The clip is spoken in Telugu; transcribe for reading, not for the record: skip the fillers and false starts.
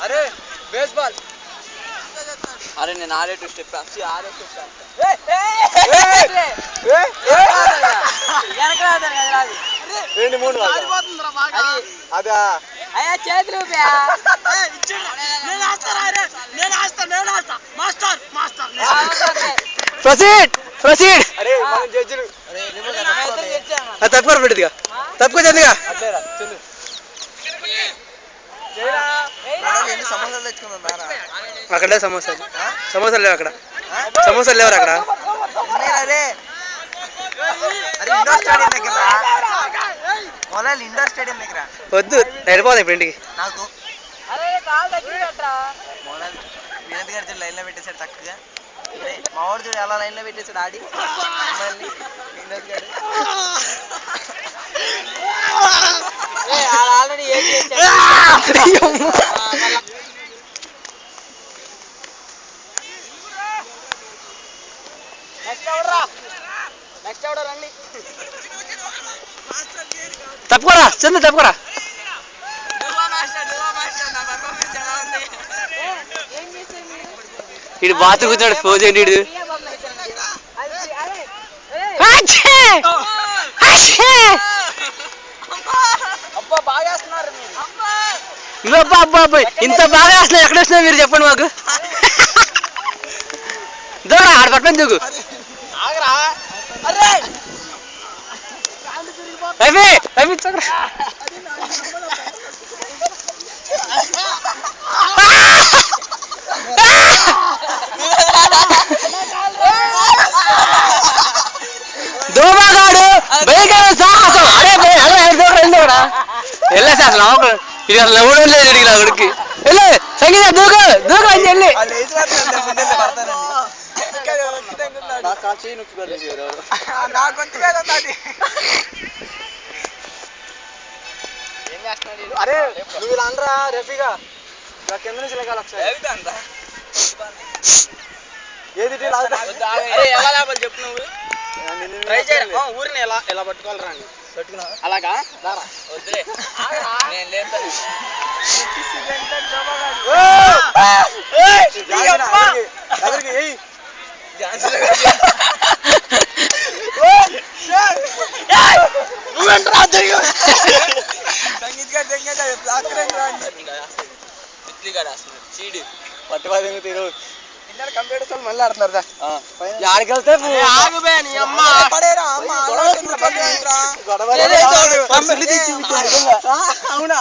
అరే బేస్బాల్ అరే నేను ఆడే స్టెప్ ఆడే స్టెప్ మూడు అదా అయ్యా చేతులు ప్రొసీడ్ అరే మనం జడ్జిలు తక్కువ పెట్టిదిగా తక్కువ చెందిగా అక్కడే సమోసాలు లేవు అక్కడ సమోసాలు లేవరు అక్కడ ఇండోర్ స్టేడియం దగ్గర వద్దు వెళ్ళిపోదాం ఇప్పుడు ఇంటికి వినోద్ గారు చూడు లైన్లో పెట్టేశాడు చక్కగా మా వాడు చూడు ఎలా లైన్లో పెట్టేశాడు ఆడి వినోద్ గారు ఆల్రెడీ ఏం తప్పుకోరా చంద్ర తప్పుకోరా ఇడు బాతు కూర్చున్నాడు ఫోన్ చేయండి ఇడు అబ్బాయి ఇంత బాగా వేస్తున్నారు ఎక్కడ వస్తున్నారు మీరు చెప్పండి మాకు దూరా ఆడ పట్టుకొని దూకు దోమగాడు భయంకర సాహసం వెళ్ళే సార్ ఇది అసలు ఎవడో లేదు అడిగిన అక్కడికి వెళ్ళే సంగీత దూకు దూకు అని వెళ్ళి అరే నువ్వు ఇలా అనరా రఫీగా కింద నుంచి లెక్కాలి ఒకసారి ఏది ఎలా లేపాలి చెప్పు నువ్వు ట్రై చేయరా ఊరిని ఎలా ఎలా పట్టుకోవాలరా అని పట్టుకున్నా అలాగా వద్దులే నేను లేపుతాను పట్టుకోవాలి తీరు కంప్యూటర్స్ వాళ్ళు మళ్ళీ ఆడుతున్నారు ఆడికెళ్తే అవునా